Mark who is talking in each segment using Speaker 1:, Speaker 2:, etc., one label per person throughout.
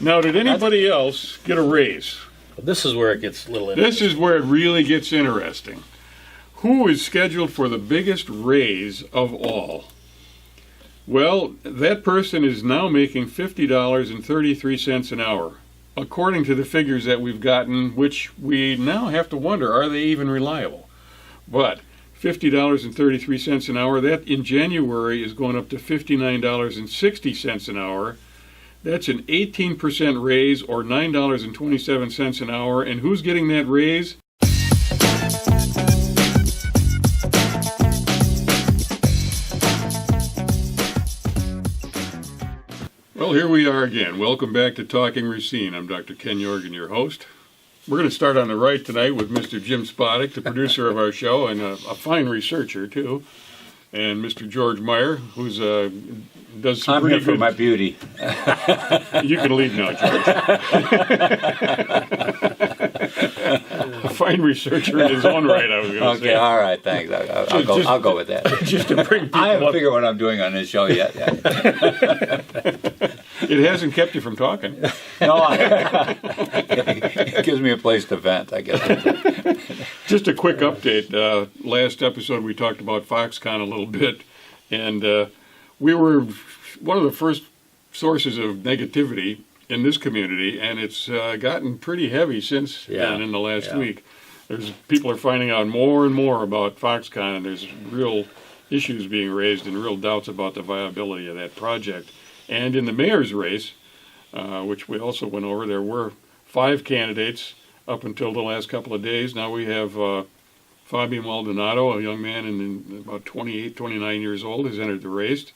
Speaker 1: Now, did anybody else get a raise?
Speaker 2: This is where it gets a little interesting.
Speaker 1: This is where it really gets interesting. Who is scheduled for the biggest raise of all? Well, that person is now making $50.33 an hour, according to the figures that we've gotten, which we now have to wonder, are they even reliable? But $50.33 an hour, that in January is going up to $59.60 an hour. That's an 18% raise, or $9.27 an hour. And who's getting that raise? Well, here we are again. Welcome back to Talking Racine. I'm Dr. Ken Jorgen, your host. We're going to start on the right tonight with Mr. Jim Spodek, the producer of our show, and a fine researcher, too. And Mr. George Meyer, who's does some pretty good...
Speaker 3: I'm here for my beauty.
Speaker 1: You can leave now, George. A fine researcher in his own right, I was going to say.
Speaker 3: Okay, all right, thanks. I'll go with that.
Speaker 1: Just to bring people
Speaker 3: I haven't
Speaker 1: up.
Speaker 3: figured what I'm doing on this show yet.
Speaker 1: It hasn't kept you from talking.
Speaker 3: No, it gives me a place to vent, I guess.
Speaker 1: Just a quick update. Last episode we talked about Foxconn a little bit, and we were one of the first sources of negativity in this community, and it's gotten pretty heavy since then in the last week. People are finding out more and more about Foxconn, and there's real issues being raised and real doubts about the viability of that project. And in the mayor's race, which we also went over, there were 5 candidates up until the last couple of days. Now we have Fabio Maldonado, a young man in about 28, 29 years old, has entered the race.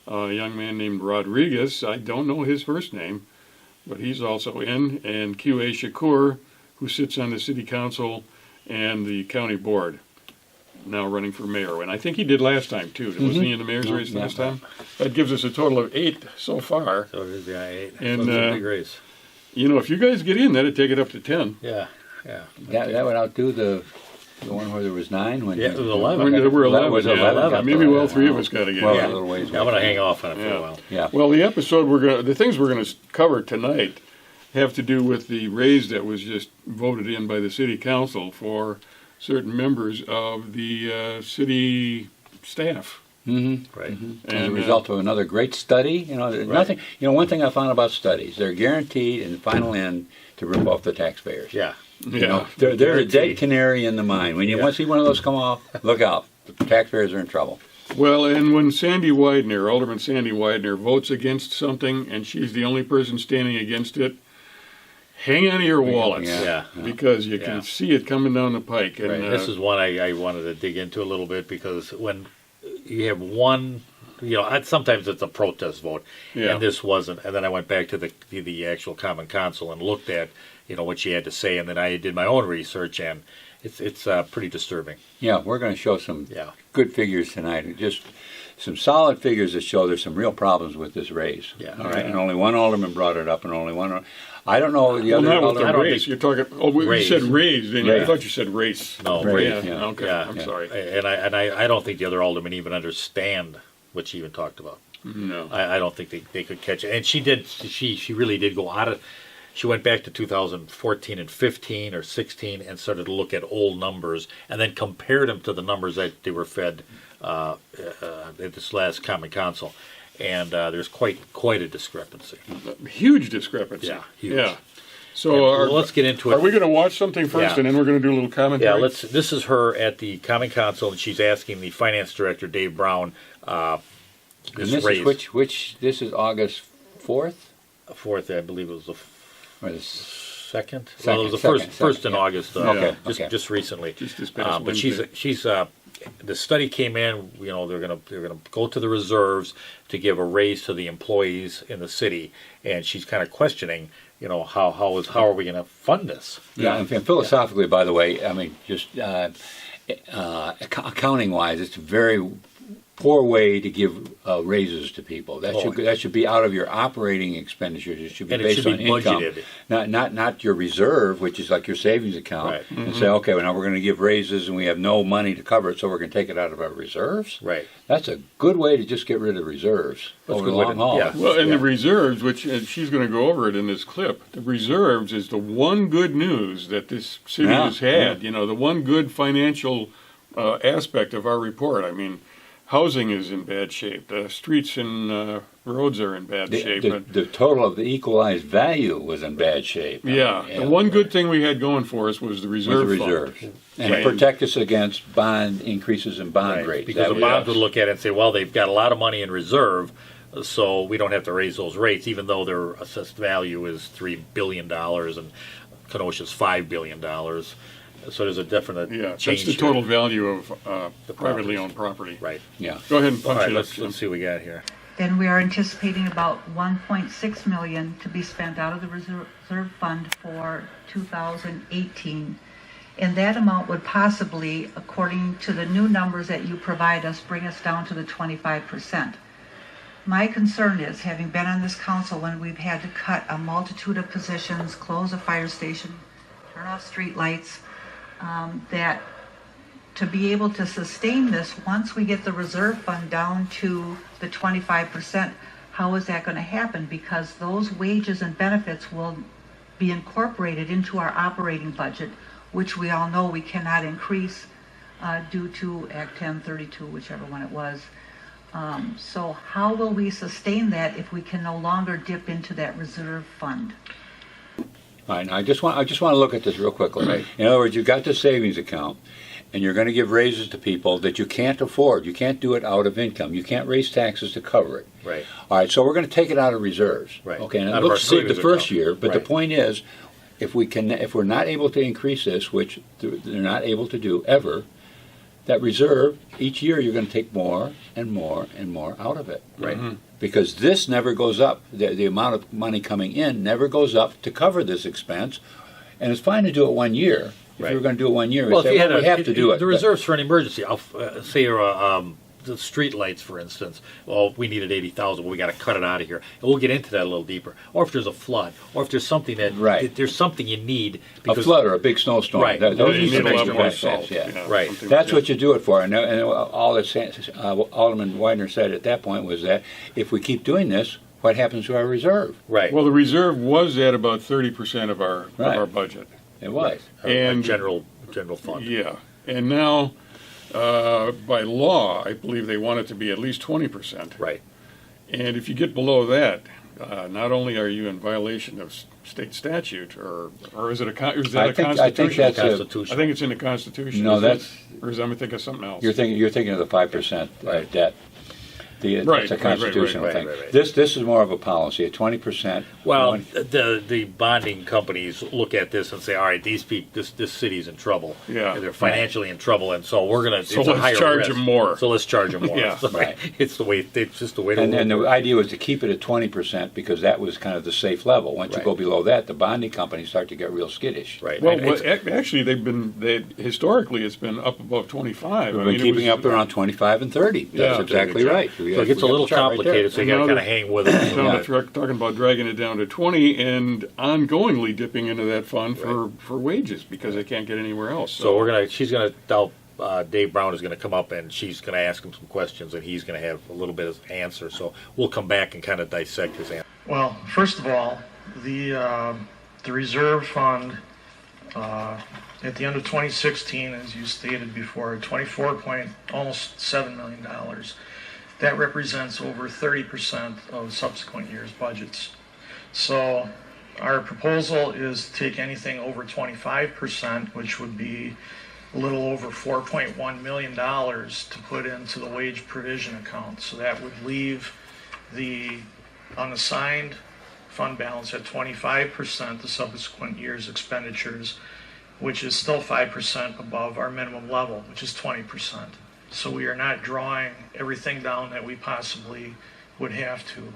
Speaker 1: A young man named Rodriguez, I don't know his first name, but he's also in. And Q.A. Shakur, who sits on the city council and the county board, now running for mayor. And I think he did last time, too. Wasn't he in the mayor's race last time? That gives us a total of 8 so far.
Speaker 2: So it is, 8.
Speaker 1: And,
Speaker 2: so it's a big race.
Speaker 1: You know, if you guys get in, that'd take it up to 10.
Speaker 2: Yeah.
Speaker 3: That would outdo the one where there was 9?
Speaker 2: It was 11.
Speaker 1: When there were 11,
Speaker 3: was
Speaker 1: yeah.
Speaker 3: 11.
Speaker 1: Maybe all 3 of us got to get
Speaker 3: Well,
Speaker 1: in.
Speaker 3: a little ways.
Speaker 2: I'm going to hang off on it for a while.
Speaker 3: Yeah.
Speaker 1: Well, the things we're going to cover tonight have to do with the raise that was just voted in by the city council for certain members of the city staff.
Speaker 3: Mm-hmm.
Speaker 2: Right.
Speaker 3: Mm-hmm. As a result of another great study, nothing. One thing I found about studies, they're guaranteed in the final end to rip off the taxpayers.
Speaker 2: Yeah.
Speaker 3: They're a dead canary in the mine. When you want to see one of those come off, look out. The taxpayers are in trouble.
Speaker 1: Well, and when Alderman Sandy Widener, votes against something, and she's the only person standing against it, hang on to your wallets, because you can see it coming down the pike. And
Speaker 2: this is one I wanted to dig into a little bit, because when you have one, sometimes it's a protest vote, and this wasn't. And then I went back to the actual Common Council and looked at what she had to say, and then I did my own research, and it's pretty disturbing.
Speaker 3: Yeah, we're going to show some good figures tonight. Just some solid figures that show there's some real problems with this raise.
Speaker 2: Yeah.
Speaker 3: All right. And only one alderman brought it up, and only one. I don't know the other.
Speaker 1: Not with the
Speaker 3: alderman.
Speaker 1: race. You're talking. Oh, we said raise. Didn't you? I thought you said race.
Speaker 2: No,
Speaker 3: raise.
Speaker 1: Yeah. Okay. I'm sorry.
Speaker 2: And I don't think the other aldermen even understand what she even talked about.
Speaker 1: No.
Speaker 2: I don't think they could catch it. And she did. She really did go out of. She went back to 2014 and 15 or 16 and started to look at old numbers and then compared them to the numbers that they were fed at this last Common Council. And there's quite a discrepancy.
Speaker 1: Huge discrepancy.
Speaker 2: Yeah, huge.
Speaker 1: Yeah. So
Speaker 2: let's get into it.
Speaker 1: Are we going to watch something first, and then we're going to do a little commentary?
Speaker 2: Yeah, this is her at the Common Council, and she's asking the finance director, Dave Brown, this raise.
Speaker 3: Is which? This is August 4th.
Speaker 2: 4th, I believe it was the second. Well, it was the first in August. Just recently.
Speaker 1: Just this past
Speaker 2: but
Speaker 1: Wednesday.
Speaker 2: she's the study came in. They're gonna go to the reserves to give a raise to the employees in the city, and she's kind of questioning. How are we going to fund this?
Speaker 3: Yeah, and philosophically, by the way, I mean, just accounting-wise, it's very poor way to give raises to people. That
Speaker 2: Oh.
Speaker 3: should be out of your operating expenditures. It should be
Speaker 2: And it
Speaker 3: based
Speaker 2: should
Speaker 3: on
Speaker 2: be
Speaker 3: income,
Speaker 2: budgeted.
Speaker 3: not your reserve, which is like your savings account.
Speaker 2: Right.
Speaker 3: And say, okay, well, now we're going to give raises and we have no money to cover it, so we're going to take it out of our reserves.
Speaker 2: Right.
Speaker 3: That's a good way to just get rid of reserves
Speaker 2: That's a
Speaker 3: over the
Speaker 2: good way
Speaker 3: long
Speaker 2: to-
Speaker 3: haul.
Speaker 2: yeah.
Speaker 1: Well, and
Speaker 3: Yeah.
Speaker 1: the reserves, which and she's going to go over it in this clip, the reserves is the one good news that this city
Speaker 3: Yeah,
Speaker 1: has had. You know, the one good financial aspect of our report. I mean, housing is in bad shape. The streets and roads are in bad shape.
Speaker 3: The total of the equalized value was in bad shape.
Speaker 1: Yeah, the one good thing we had going for us was the
Speaker 3: With
Speaker 1: reserve
Speaker 3: the
Speaker 1: fund.
Speaker 3: reserves. And
Speaker 1: Right.
Speaker 3: protect us against bond increases in bond
Speaker 2: Right.
Speaker 3: rates.
Speaker 2: Because
Speaker 3: That
Speaker 2: the
Speaker 3: was-
Speaker 2: bonds would look at it and say, well, they've got a lot of money in reserve, so we don't have to raise those rates, even though their assessed value is $3 billion and Kenosha's $5 billion. So there's a definite
Speaker 1: Yeah,
Speaker 2: change
Speaker 1: that's the
Speaker 2: here.
Speaker 1: total value of
Speaker 2: The
Speaker 1: privately
Speaker 2: properties.
Speaker 1: owned property.
Speaker 2: Right.
Speaker 3: Yeah.
Speaker 1: Go ahead and
Speaker 2: All
Speaker 1: punch
Speaker 2: right,
Speaker 1: it up.
Speaker 2: let's
Speaker 1: Jim.
Speaker 2: see what we got here.
Speaker 4: Then we are anticipating about 1.6 million to be spent out of the reserve fund for 2018. And that amount would possibly, according to the new numbers that you provide us, bring us down to the 25%. My concern is, having been on this council when we've had to cut a multitude of positions, close a fire station, turn off street lights, that to be able to sustain this, once we get the reserve fund down to the 25%, how is that going to happen? Because those wages and benefits will be incorporated into our operating budget, which we all know we cannot increase due to Act 1032, whichever one it was. So how will we sustain that if we can no longer dip into that reserve fund?
Speaker 3: All right, now I just want to look at this real quickly. Right. In other words, you've got this savings account, and you're going to give raises to people that you can't afford. You can't do it out of income. You can't raise taxes to cover it.
Speaker 2: Right.
Speaker 3: All right, so we're going to take it out of reserves.
Speaker 2: Right.
Speaker 3: Okay, and
Speaker 2: Out
Speaker 3: it
Speaker 2: of our
Speaker 3: looks good the
Speaker 2: savings
Speaker 3: first
Speaker 2: account.
Speaker 3: year, but the
Speaker 2: Right.
Speaker 3: point is, if we're not able to increase this, which they're not able to do ever, that reserve each year you're going to take more and more and more out of it.
Speaker 2: Right.
Speaker 3: Because this never goes up. The amount of money coming in never goes up to cover this expense. And it's fine to do it 1 year. If
Speaker 2: Right.
Speaker 3: you were going to do it 1 year,
Speaker 2: Well,
Speaker 3: we
Speaker 2: if you had
Speaker 3: we have to do it.
Speaker 2: the
Speaker 3: but-
Speaker 2: reserves for an emergency, say the street lights, for instance. Well, we needed 80,000. Well, we got to cut it out of here, and we'll get into that a little deeper. Or if there's a flood, or if there's something that
Speaker 3: Right.
Speaker 2: there's something you need
Speaker 3: a flood or a big snowstorm.
Speaker 2: Right.
Speaker 3: Those
Speaker 2: Those
Speaker 3: are
Speaker 2: need
Speaker 3: some
Speaker 2: a lot
Speaker 3: extra
Speaker 2: more
Speaker 3: benefits, yeah.
Speaker 2: Right.
Speaker 1: something
Speaker 3: That's
Speaker 1: like
Speaker 3: what you do it for. And all that Alderman Widener said at that point was that if we keep doing this, what happens to our reserve?
Speaker 2: right.
Speaker 1: Well, the reserve was at about 30% of our
Speaker 3: Right.
Speaker 1: of our budget.
Speaker 3: It was.
Speaker 2: And
Speaker 1: And-
Speaker 2: general fund.
Speaker 1: Yeah, and now by law, I believe they want it to be at least 20%.
Speaker 2: Right.
Speaker 1: And if you get below that, not only are you in violation of state statute, or is it is that
Speaker 3: I
Speaker 1: a
Speaker 3: think
Speaker 1: constitution?
Speaker 3: that's a,
Speaker 2: Constitution.
Speaker 1: I think it's in the Constitution.
Speaker 3: No,
Speaker 1: Is that-
Speaker 3: that's-
Speaker 1: or is I'm thinking of something else.
Speaker 3: you're thinking of the 5% debt.
Speaker 1: Right,
Speaker 3: It's a
Speaker 1: right, right,
Speaker 3: constitutional
Speaker 2: right,
Speaker 3: thing.
Speaker 2: right, right.
Speaker 3: This is more of a policy, a 20%.
Speaker 2: Well, the bonding companies look at this and say, all right, these people, this city's in trouble.
Speaker 1: Yeah.
Speaker 2: They're financially in trouble, and so we're gonna.
Speaker 1: So
Speaker 2: it's a
Speaker 1: let's
Speaker 2: higher
Speaker 1: charge
Speaker 2: risk.
Speaker 1: them more.
Speaker 2: So let's charge them more.
Speaker 1: Yeah.
Speaker 2: So
Speaker 3: Right.
Speaker 2: It's just the way to.
Speaker 3: And
Speaker 2: work.
Speaker 3: the idea was to keep it at 20% because that was kind of the safe level. Once you
Speaker 2: Right.
Speaker 3: go below that, the bonding companies start to get real skittish.
Speaker 2: Right.
Speaker 1: Well,
Speaker 2: And it's-
Speaker 1: actually, historically it's been up above 25.
Speaker 3: We've
Speaker 1: I
Speaker 3: been
Speaker 1: mean,
Speaker 3: keeping
Speaker 1: it was,
Speaker 3: up around 25 and 30. That's
Speaker 1: Yeah.
Speaker 3: exactly right.
Speaker 2: so it gets a little complicated, so you got to kind of hang with it.
Speaker 1: Now
Speaker 3: Yeah.
Speaker 1: they're talking about dragging it down to 20 and ongoingly dipping into that fund for wages because they can't get anywhere else.
Speaker 2: So Dave Brown is going to come up and she's going to ask him some questions and he's going to have a little bit of answer. So we'll come back and kind of dissect his answer.
Speaker 5: Well, first of all, the reserve fund at the end of 2016, as you stated before, almost $7 million. That represents over 30% of subsequent years' budgets. So our proposal is to take anything over 25%, which would be a little over $4.1 million to put into the wage provision account. So that would leave the unassigned fund balance at 25% the subsequent year's expenditures, which is still 5% above our minimum level, which is 20%. So we are not drawing everything down that we possibly would have to.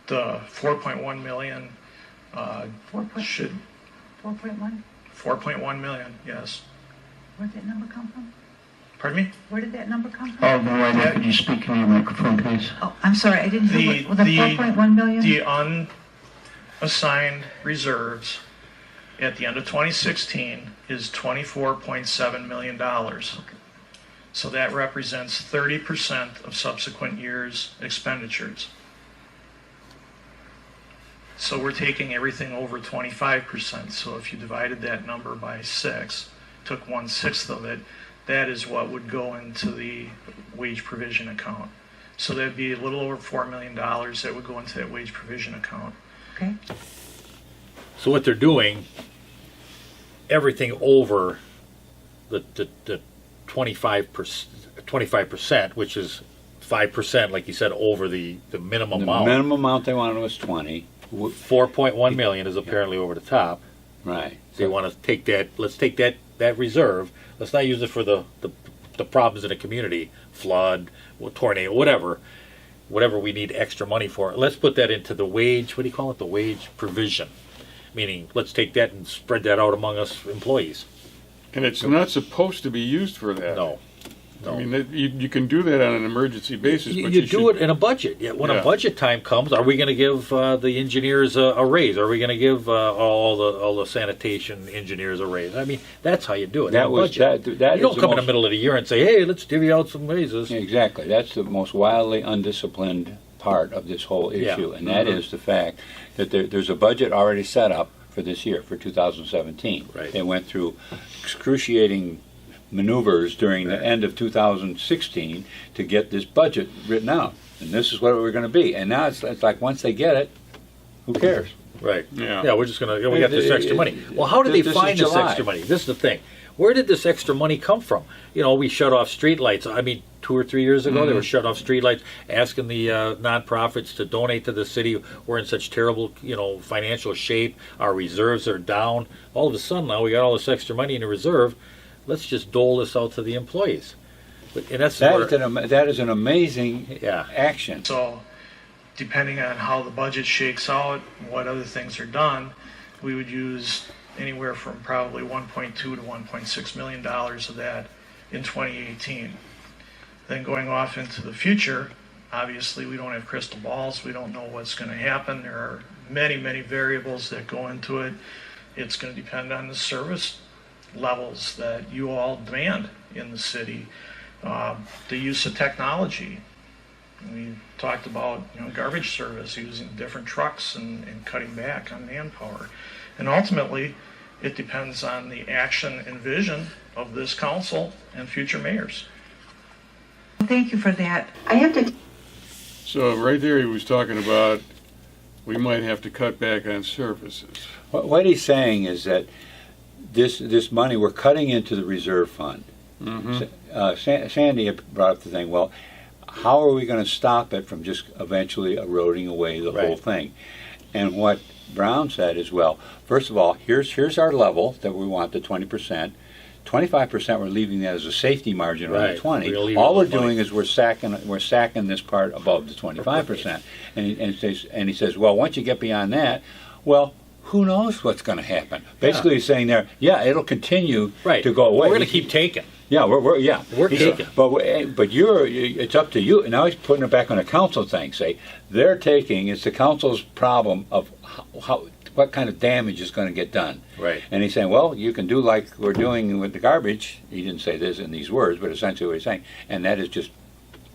Speaker 5: The 4.1 million should
Speaker 4: 4.1?
Speaker 5: 4.1 million, yes.
Speaker 4: Where'd that number come from?
Speaker 5: Pardon me?
Speaker 4: Where did that number come from?
Speaker 6: Oh, no, I know. Could you speak in your microphone, please?
Speaker 4: Oh, I'm sorry, I didn't hear what, the 4.1 million?
Speaker 5: The unassigned reserves at the end of 2016 is $24.7 million. So that represents 30% of subsequent years' expenditures. So we're taking everything over 25%. So if you divided that number by 6, took 1/6 of it, that is what would go into the wage provision account. So that'd be a little over $4 million that would go into that wage provision account.
Speaker 4: Okay.
Speaker 2: So what they're doing, everything over the 25%, which is 5%, like you said, over the minimum
Speaker 3: The
Speaker 2: amount.
Speaker 3: minimum amount they wanted was 20.
Speaker 2: 4.1 million is apparently over the top.
Speaker 3: Right.
Speaker 2: So you want to take that, let's take that reserve, let's not use it for the problems in the community, flood, tornado, whatever we need extra money for. Let's put that into the wage, what do you call it, the wage provision. Meaning, let's take that and spread that out among us employees.
Speaker 1: And it's not supposed to be used for that.
Speaker 2: No.
Speaker 1: I mean, you can do that on an emergency basis,
Speaker 2: You,
Speaker 1: but
Speaker 2: you
Speaker 1: you
Speaker 2: do
Speaker 1: should,
Speaker 2: it in a budget. Yeah, when
Speaker 1: Yeah.
Speaker 2: a budget time comes, are we going to give the engineers a raise? Are we going to give all the sanitation engineers a raise? I mean, that's how you do it.
Speaker 3: That
Speaker 2: in a
Speaker 3: was
Speaker 2: budget.
Speaker 3: that
Speaker 2: You don't
Speaker 3: is the
Speaker 2: come in the
Speaker 3: most-
Speaker 2: middle of the year and say, "Hey, let's divvy out some raises."
Speaker 3: Exactly. That's the most wildly undisciplined part of this whole
Speaker 2: Yeah.
Speaker 3: issue, and that is the fact that there's a budget already set up for this year, for 2017.
Speaker 2: Right.
Speaker 3: They went through excruciating maneuvers during the end of 2016 to get this budget written out, and this is what we're going to be. And now it's like once they get it, who cares?
Speaker 2: Right.
Speaker 1: Yeah.
Speaker 2: We're just gonna. We got this extra money. Well, how did they
Speaker 3: This is
Speaker 2: find this
Speaker 3: July.
Speaker 2: extra money? This is the thing. Where did this extra money come from? You know, we shut off streetlights. I mean, 2 or 3 years ago, they were shut off streetlights, asking the nonprofits to donate to the city. We're in such terrible, financial shape. Our reserves are down. All of a sudden, now we got all this extra money in the reserve. Let's just dole this out to the employees. And that's
Speaker 3: That is an amazing
Speaker 2: Yeah.
Speaker 3: action.
Speaker 5: So depending on how the budget shakes out, what other things are done, we would use anywhere from probably 1.2 to 1.6 million dollars of that in 2018. Then going off into the future, obviously we don't have crystal balls. We don't know what's going to happen. There are many, many variables that go into it. It's going to depend on the service levels that you all demand in the city, the use of technology. We talked about garbage service, using different trucks and cutting back on manpower. And ultimately, it depends on the action and vision of this council and future mayors.
Speaker 4: Thank you for that.
Speaker 1: so right there he was talking about we might have to cut back on services.
Speaker 3: What he's saying is that this money we're cutting into the reserve fund. Sandy had brought up the thing. Well, how are we going to stop it from just eventually eroding away the whole
Speaker 2: Right.
Speaker 3: thing? And what Brown said is, well, first of all, here's our level that we want, the 20%. 25% we're leaving that as a safety margin around
Speaker 2: Right.
Speaker 3: 20.
Speaker 2: We're gonna leave
Speaker 3: All
Speaker 2: it
Speaker 3: we're
Speaker 2: with money.
Speaker 3: doing is we're sacking this part above the 25%. And he says, well, once you get beyond that, well, who knows what's going to happen? Basically, he's saying there, it'll continue
Speaker 2: Right.
Speaker 3: to go away.
Speaker 2: We're going to keep taking.
Speaker 3: Yeah, we're
Speaker 2: We're
Speaker 3: He said,
Speaker 2: taking.
Speaker 3: but it's up to you. Now he's putting it back on the council thing. Say they're taking. It's the council's problem of what kind of damage is going to get done.
Speaker 2: Right.
Speaker 3: And he's saying, well, you can do like we're doing with the garbage. He didn't say this in these words, but essentially what he's saying, and that is just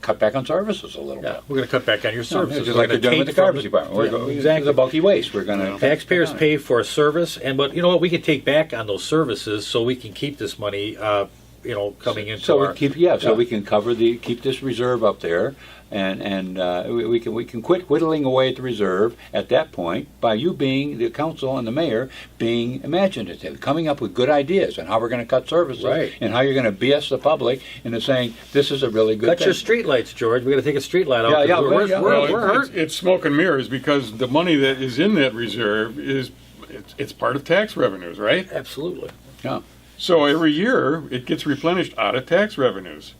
Speaker 3: cut back on services a little
Speaker 2: Yeah,
Speaker 3: bit.
Speaker 2: we're going to cut back on your services.
Speaker 3: Just
Speaker 2: We're
Speaker 3: like they're
Speaker 2: gonna
Speaker 3: doing with the
Speaker 2: take from
Speaker 3: garbage department. We're
Speaker 2: Yeah,
Speaker 3: going
Speaker 2: exactly.
Speaker 3: the bulky waste. We're going to
Speaker 2: Taxpayers pay for a service, but you know what? We can take back on those services so we can keep this money, coming into
Speaker 3: So
Speaker 2: our.
Speaker 3: we keep so we can keep this reserve up there, and we can quit whittling away at the reserve at that point by you being the council and the mayor being imaginative, coming up with good ideas on how we're going to cut services
Speaker 2: Right.
Speaker 3: and how you're going to BS the public into saying this is a really good
Speaker 2: Cut
Speaker 3: thing.
Speaker 2: your street lights, George. We got to take a street light out.
Speaker 3: Yeah,
Speaker 2: 'cause
Speaker 3: yeah,
Speaker 2: we're
Speaker 3: yeah.
Speaker 2: hurt.
Speaker 1: It's smoke and mirrors because the money that is in that reserve it's part of tax revenues, right?
Speaker 2: Absolutely.
Speaker 3: Yeah.
Speaker 1: So every year it gets replenished out of tax revenues.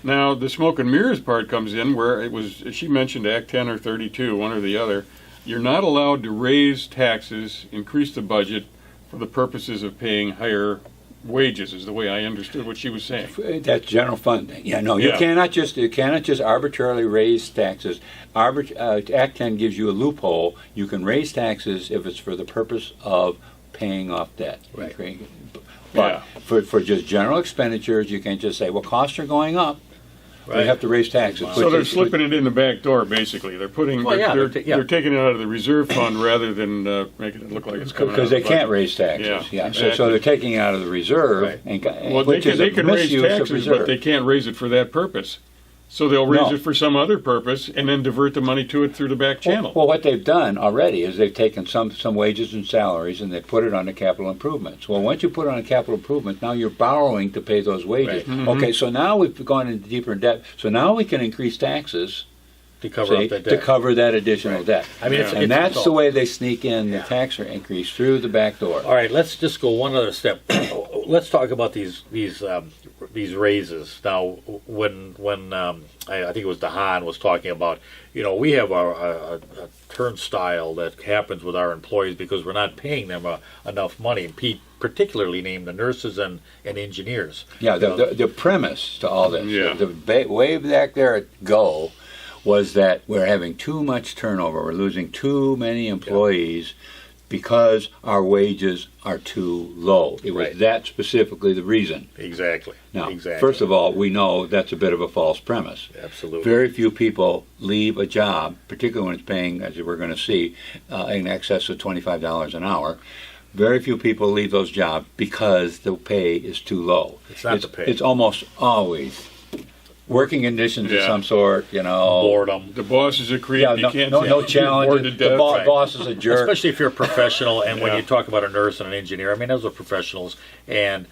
Speaker 1: Now the smoke and mirrors part comes in where it was. She mentioned Act 10 or 32, one or the other. You're not allowed to raise taxes, increase the budget for the purposes of paying higher wages, is the way I understood what she was saying.
Speaker 3: That's general fund. Yeah, no, you
Speaker 1: Yeah.
Speaker 3: cannot just arbitrarily raise taxes. Act 10 gives you a loophole. You can raise taxes if it's for the purpose of paying off debt.
Speaker 2: Right.
Speaker 3: But for just general expenditures, you can't just say, well, costs are going up.
Speaker 2: Right.
Speaker 3: We have to raise taxes.
Speaker 1: So they're slipping it in the back door, basically. They're putting,
Speaker 2: Well, yeah,
Speaker 1: they're
Speaker 2: they're
Speaker 1: taking it out of the reserve fund rather than making it look like it's coming out
Speaker 3: Because
Speaker 1: of
Speaker 3: they
Speaker 1: the
Speaker 3: can't
Speaker 1: budget.
Speaker 3: raise taxes.
Speaker 1: Yeah,
Speaker 3: So
Speaker 1: exactly.
Speaker 3: they're taking it out of the reserve,
Speaker 2: Right.
Speaker 1: Well,
Speaker 3: which is
Speaker 1: they
Speaker 3: a
Speaker 1: can raise
Speaker 3: misuse of
Speaker 1: taxes,
Speaker 3: reserve.
Speaker 1: but they can't raise it for that purpose. So they'll raise
Speaker 3: No.
Speaker 1: it for some other purpose and then divert the money to it through the back channel.
Speaker 3: Well, what they've done already is they've taken some wages and salaries and they put it on the capital improvements. Well, once you put it on a capital improvement, now you're borrowing to pay those wages.
Speaker 2: Right.
Speaker 3: Okay, so now we've gone into deeper debt. So now we can increase taxes
Speaker 2: To cover
Speaker 3: see,
Speaker 2: up that
Speaker 3: to
Speaker 2: debt.
Speaker 3: cover that additional debt.
Speaker 2: I mean,
Speaker 3: And that's the way they sneak in the
Speaker 2: Yeah.
Speaker 3: tax rate increase through the back door.
Speaker 2: All right, let's just go one other step. Let's talk about these raises now. When I think it was Dahan was talking about, we have a turnstile that happens with our employees because we're not paying them enough money. And Pete particularly named the nurses and engineers.
Speaker 3: Yeah, the premise to all this,
Speaker 1: Yeah.
Speaker 3: the way back there at Go was that we're having too much turnover. We're losing too many employees because our wages are too low. It was
Speaker 2: Right.
Speaker 3: that specifically the reason.
Speaker 2: Exactly.
Speaker 3: Now,
Speaker 2: exactly.
Speaker 3: first of all, we know that's a bit of a false premise.
Speaker 2: Absolutely.
Speaker 3: Very few people leave a job, particularly when it's paying, as we're going to see, in excess of $25 an hour. Very few people leave those jobs because the pay is too low.
Speaker 2: It's not the pay.
Speaker 3: It's almost always working conditions of
Speaker 1: Yeah.
Speaker 3: some sort,
Speaker 2: Boredom.
Speaker 1: The boss is a creep.
Speaker 3: Yeah,
Speaker 1: you can't
Speaker 3: no
Speaker 1: bored to
Speaker 3: challenge. The
Speaker 1: death.
Speaker 2: Right.
Speaker 3: boss is a jerk.
Speaker 2: Especially if you're a professional, and when
Speaker 1: Yeah.
Speaker 2: you talk about a nurse and an engineer, I mean, those are professionals, and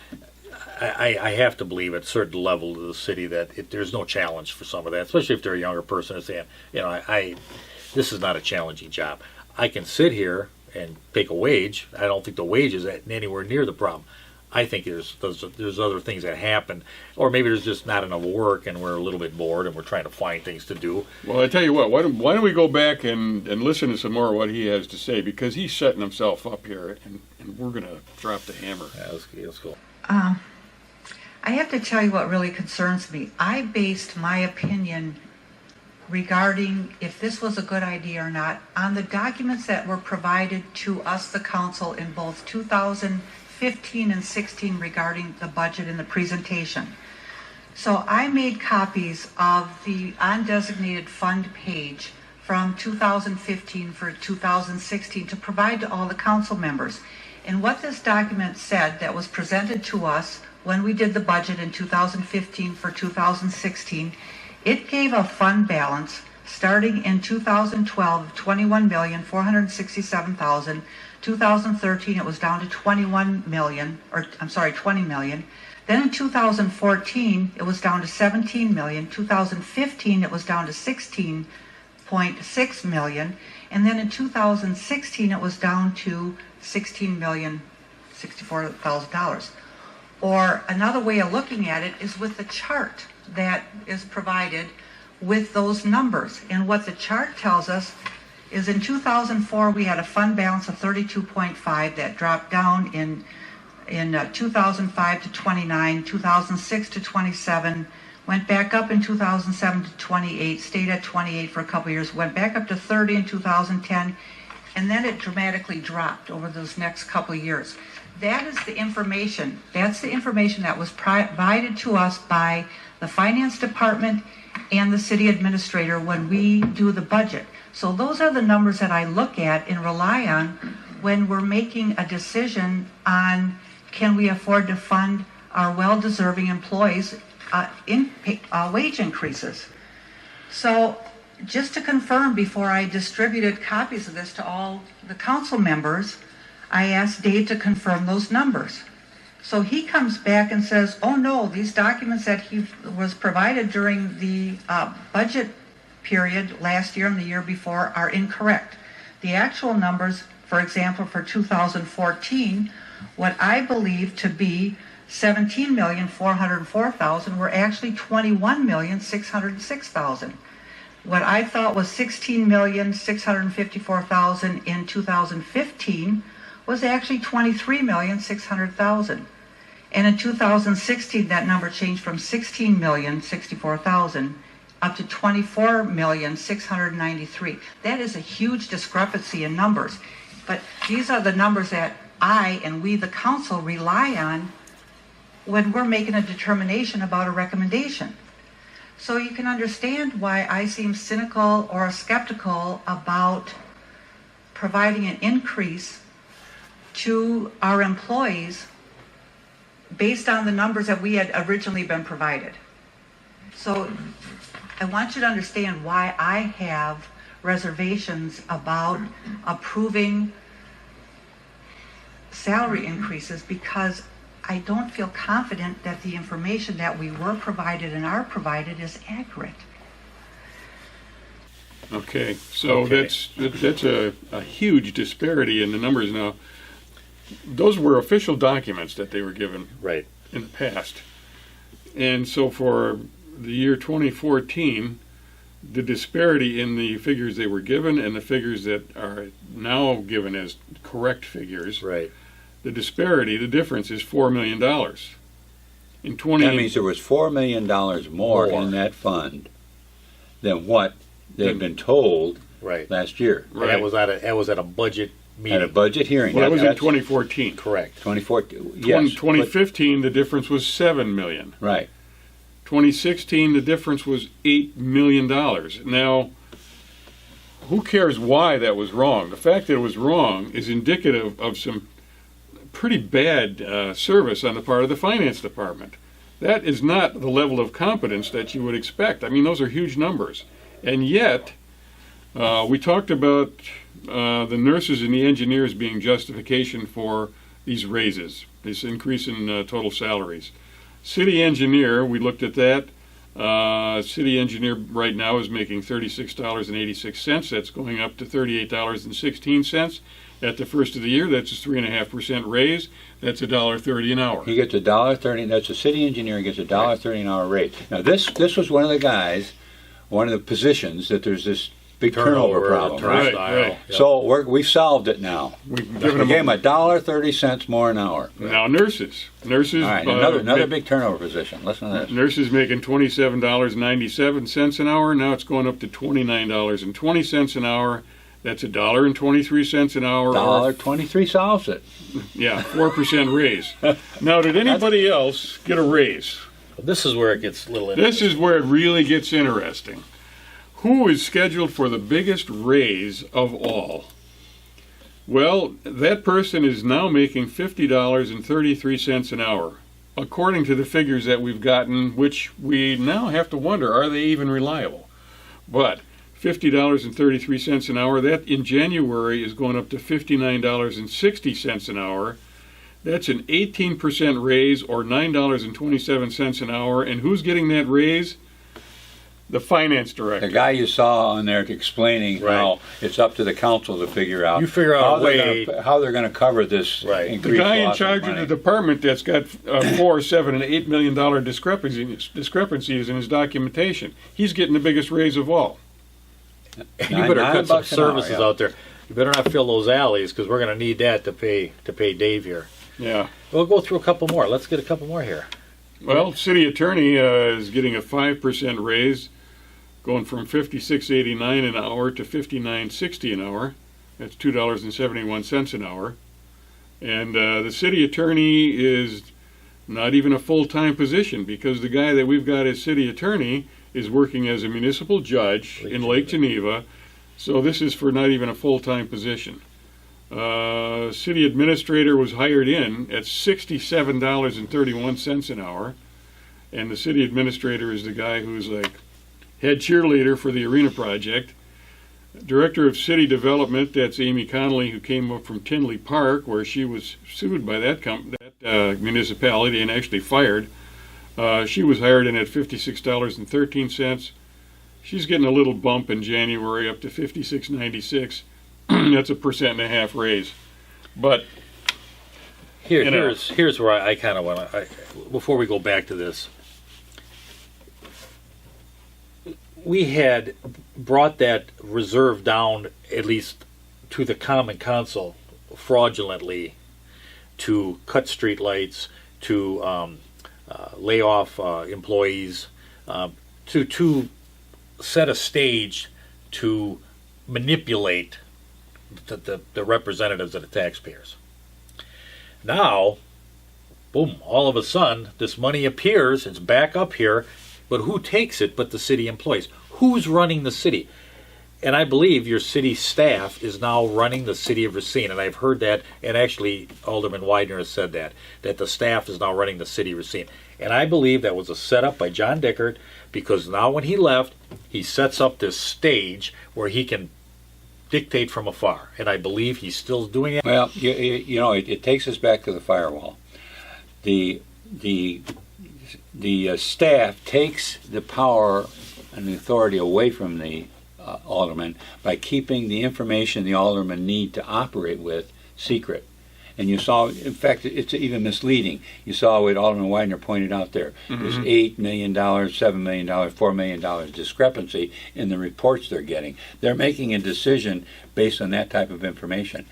Speaker 2: I have to believe at a certain level of the city that there's no challenge for some of that, especially if they're a younger person and saying, this is not a challenging job. I can sit here and take a wage. I don't think the wage is anywhere near the problem. I think there's other things that happen, or maybe there's just not enough work and we're a little bit bored and we're trying to find things to do.
Speaker 1: Well, I tell you what, why don't we go back and listen to some more of what he has to say, because he's setting himself up here, and we're going to drop the hammer.
Speaker 2: Yeah, let's go.
Speaker 4: I have to tell you what really concerns me. I based my opinion regarding if this was a good idea or not on the documents that were provided to us, the council, in both 2015 and 16 regarding the budget and the presentation. So I made copies of the undesignated fund page from 2015 for 2016 to provide to all the council members. And what this document said that was presented to us when we did the budget in 2015 for 2016, it gave a fund balance starting in 2012 of $21,467,000. 2013 it was down to $20 million. Then in 2014 it was down to $17 million. 2015 it was down to $16.6 million, and then in 2016 it was down to $16,064,000. Or another way of looking at it is with the chart that is provided with those numbers. And what the chart tells us is in 2004 we had a fund balance of 32.5 that dropped down in 2005 to 29, 2006 to 27, went back up in 2007 to 28, stayed at 28 for a couple years, went back up to 30 in 2010, and then it dramatically dropped over those next couple of years. That is the information. That's the information that was provided to us by the finance department and the city administrator when we do the budget. So those are the numbers that I look at and rely on when we're making a decision on can we afford to fund our well-deserving employees wage increases. So just to confirm, before I distributed copies of this to all the council members, I asked Dave to confirm those numbers. So he comes back and says, oh no, these documents that he was provided during the budget period last year and the year before are incorrect. The actual numbers, for example, for 2014, what I believe to be $17,404,000 were actually $21,606,000. What I thought was $16,654,000 in 2015 was actually $23,600,000. And in 2016, that number changed from 16,064,000 up to 24,693,000. That is a huge discrepancy in numbers. But these are the numbers that I and we, the council, rely on when we're making a determination about a recommendation. So you can understand why I seem cynical or skeptical about providing an increase to our employees based on the numbers that we had originally been provided. So I want you to understand why I have reservations about approving salary increases, because I don't feel confident that the information that we were provided and are provided is accurate.
Speaker 1: Okay, so
Speaker 2: Okay.
Speaker 1: that's a huge disparity in the numbers now. Those were official documents that they were given
Speaker 2: Right.
Speaker 1: in the past. And so for the year 2014, the disparity in the figures they were given and the figures that are now given as correct figures,
Speaker 2: Right.
Speaker 1: the disparity, the difference is $4 million. In
Speaker 3: That means there was $4 million more
Speaker 2: More.
Speaker 3: in that fund than what they've been told
Speaker 2: Right.
Speaker 3: last year
Speaker 2: And that was at a budget meeting.
Speaker 3: at a budget hearing.
Speaker 1: Well, that was in
Speaker 3: That's
Speaker 1: 2014.
Speaker 2: Correct.
Speaker 3: 2014. Yes.
Speaker 1: 2015, the difference was $7 million.
Speaker 3: but- right.
Speaker 1: 2016, the difference was $8 million. Now, who cares why that was wrong? The fact that it was wrong is indicative of some pretty bad service on the part of the finance department. That is not the level of competence that you would expect. I mean, those are huge numbers. And yet, we talked about the nurses and the engineers being justification for these raises, this increase in total salaries. City engineer, we looked at that. City engineer right now is making $36.86. That's going up to $38.16 at the first of the year. That's a 3.5% raise. That's $1.30 an hour.
Speaker 3: He gets $1.30. That's a city engineer gets $1.30 an hour raise. Now this was one of the guys, one of the positions that there's this big turnover problem.
Speaker 1: Right,
Speaker 2: turnstile.
Speaker 1: right.
Speaker 2: Yep.
Speaker 3: So we've solved it now.
Speaker 1: We've
Speaker 3: We
Speaker 1: given
Speaker 3: gave
Speaker 1: them
Speaker 3: him $1.30 more an hour.
Speaker 1: now nurses. Nurses.
Speaker 3: All right, another big turnover position. Listen to this.
Speaker 1: Nurses making $27.97 an hour. Now it's going up to $29.20 an hour. That's $1.23 an hour.
Speaker 3: $1.23 solves it.
Speaker 1: Yeah, 4% raise. Now, did anybody else get a raise?
Speaker 2: This is where it gets a little
Speaker 1: This
Speaker 2: interesting.
Speaker 1: is where it really gets interesting. Who is scheduled for the biggest raise of all? Well, that person is now making $50.33 an hour, according to the figures that we've gotten, which we now have to wonder, are they even reliable? But $50.33 an hour, that in January is going up to $59.60 an hour. That's an 18% raise, or $9.27 an hour. And who's getting that raise? The finance director.
Speaker 3: The guy you saw on there explaining how it's up to the council to figure out.
Speaker 2: You figure out a way-
Speaker 3: how they're going to cover this
Speaker 2: Right.
Speaker 3: increased
Speaker 1: The guy in
Speaker 3: loss
Speaker 1: charge of
Speaker 3: money.
Speaker 1: the department that's got $4, $7, and $8 million discrepancies in his documentation. He's getting the biggest raise of all.
Speaker 2: You better cut some
Speaker 3: $9 an hour,
Speaker 2: services
Speaker 3: yeah.
Speaker 2: out there. You better not fill those alleys, because we're going to need that to pay Dave here.
Speaker 1: Yeah.
Speaker 2: We'll go through a couple more. Let's get a couple more here.
Speaker 1: Well, city attorney is getting a 5% raise, going from $56.89 an hour to $59.60 an hour. That's $2.71 an hour. And the city attorney is not even a full-time position, because the guy that we've got as city attorney is working as a municipal judge in Lake Geneva. So this is for not even a full-time position. City administrator was hired in at $67.31 an hour. And the city administrator is the guy who's like head cheerleader for the arena project. Director of city development, that's Amy Connolly, who came up from Tinley Park, where she was sued by that municipality and actually fired. She was hired in at $56.13. She's getting a little bump in January up to $56.96. That's a 1.5% raise. But you know.
Speaker 2: Here's where I kind of want to, before we go back to this, we had brought that reserve down, at least to the common council, fraudulently, to cut street lights, to lay off employees, to set a stage to manipulate the representatives of the taxpayers. Now, boom, all of a sudden, this money appears, it's back up here, but who takes it but the city employees? Who's running the city? And I believe your city staff is now running the City of Racine, and I've heard that, and actually Alderman Widener has said that the staff is now running the City of Racine. And I believe that was a setup by John Dickert, because now when he left, he sets up this stage where he can dictate from afar, and I believe he's still doing it.
Speaker 3: Well, you know, it takes us back to the firewall. The staff takes the power and the authority away from the alderman by keeping the information the aldermen need to operate with secret. And you saw, in fact, it's even misleading. You saw what Alderman Widener pointed out there. This $8 million, $7 million, $4 million discrepancy in the reports they're getting. They're making a decision based on that type of information.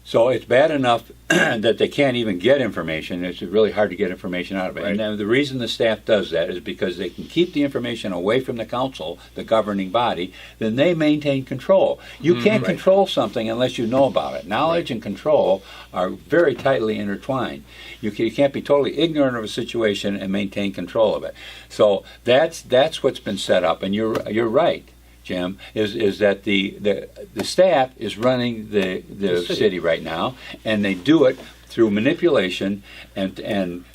Speaker 3: So it's bad enough that they can't even get information. It's really hard to get information out of it.
Speaker 2: Right.
Speaker 3: And then the reason the staff does that is because they can keep the information away from the council, the governing body, then they maintain control. You can't control something unless you know about it. Knowledge and control are very tightly intertwined. You can't be totally ignorant of a situation and maintain control of it. So that's what's been set up, and you're right, Jim, is that the staff is running the city right now, and they do it through manipulation and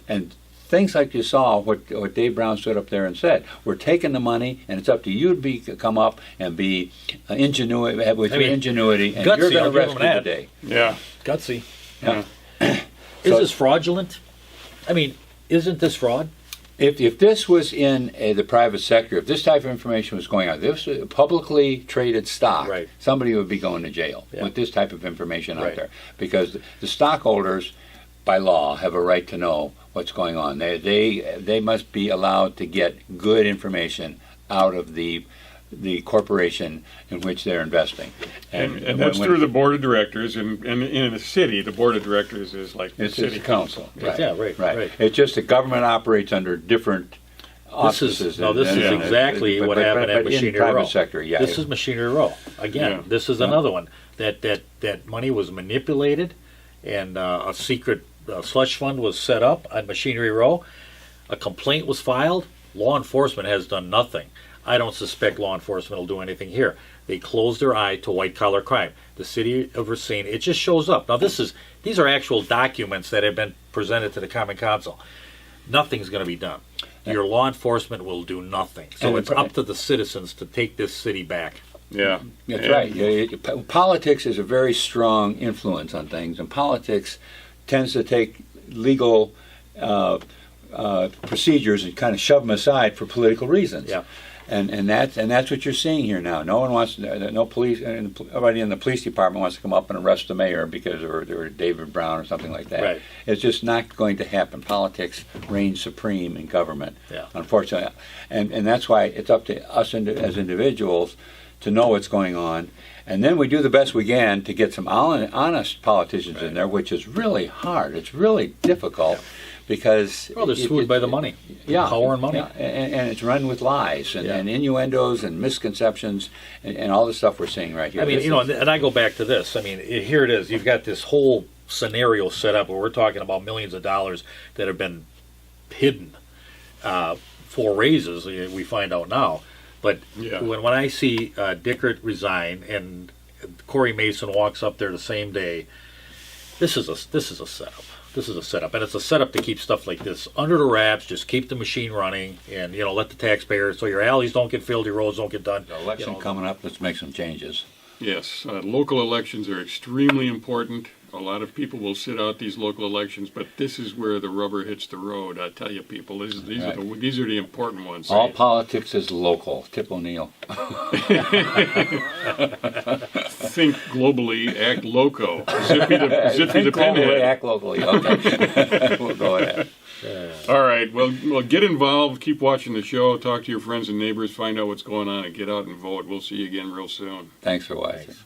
Speaker 3: things like you saw what Dave Brown stood up there and said. We're taking the money, and it's up to you to come up and be ingenuity with your ingenuity, and you're going to rescue the day.
Speaker 1: Yeah.
Speaker 2: Gutsy.
Speaker 3: Yeah.
Speaker 2: Is this fraudulent? I mean, isn't this fraud?
Speaker 3: If this was in the private sector, if this type of information was going out, this was publicly traded stock,
Speaker 2: Right.
Speaker 3: somebody would be going to jail
Speaker 2: Yeah.
Speaker 3: with this type of information out
Speaker 2: Right.
Speaker 3: there, because the stockholders, by law, have a right to know what's going on. They must be allowed to get good information out of the corporation in which they're investing,
Speaker 1: And that's through the board of directors, and in a city, the board of directors is like the
Speaker 3: it's
Speaker 1: city
Speaker 3: the council. Right.
Speaker 2: Yeah, right.
Speaker 3: It's just the government operates under different auspices.
Speaker 2: This is exactly what happened at Machinery
Speaker 3: in private
Speaker 2: Row.
Speaker 3: sector, yeah.
Speaker 2: This is Machinery Row. Again,
Speaker 1: Yeah.
Speaker 2: this is another one that money was manipulated, and a secret slush fund was set up on Machinery Row. A complaint was filed. Law enforcement has done nothing. I don't suspect law enforcement will do anything here. They close their eye to white-collar crime. The City of Racine, it just shows up. Now, these are actual documents that have been presented to the Common Council. Nothing's going to be done. Your law enforcement will do nothing. So
Speaker 3: And
Speaker 2: it's up to the citizens to take this city back.
Speaker 1: Yeah.
Speaker 3: That's right. Politics is a very strong influence on things, and politics tends to take legal procedures and kind of shove them aside for political reasons.
Speaker 2: Yeah.
Speaker 3: And that's what you're seeing here now. No one wants, no police, nobody in the police department wants to come up and arrest the mayor because or David Brown or something like that.
Speaker 2: Right.
Speaker 3: It's just not going to happen. Politics reigns supreme in government,
Speaker 2: Yeah.
Speaker 3: unfortunately, and that's why it's up to us as individuals to know what's going on, and then we do the best we can to get some honest politicians in there, which is really hard. It's really difficult. Because
Speaker 2: Well, they're swayed by the money.
Speaker 3: Yeah,
Speaker 2: Power and money.
Speaker 3: Yeah, and it's run with lies and innuendos and misconceptions and all the stuff we're seeing right here.
Speaker 2: I mean, and I go back to this. I mean, here it is. You've got this whole scenario set up where we're talking about millions of dollars that have been hidden for raises, we find out now. But
Speaker 1: Yeah.
Speaker 2: when I see Dickert resign and Corey Mason walks up there the same day, this is a setup. This is a setup, and it's a setup to keep stuff like this under the wraps. Just keep the machine running, and let the taxpayers, so your alleys don't get filled, your roads don't get done.
Speaker 3: The election coming up, let's make some changes.
Speaker 1: Yes, local elections are extremely important. A lot of people will sit out these local elections, but this is where the rubber hits the road. I tell you, people, these are the important ones.
Speaker 3: All politics is local. Tip O'Neill.
Speaker 1: Think globally, act loco. Zippy the pinhead.
Speaker 3: Act locally. Okay, we'll go with that.
Speaker 1: All right, well, get involved. Keep watching the show. Talk to your friends and neighbors. Find out what's going on, and get out and vote. We'll see you again real soon.
Speaker 3: Thanks for watching.
Speaker 2: Thanks.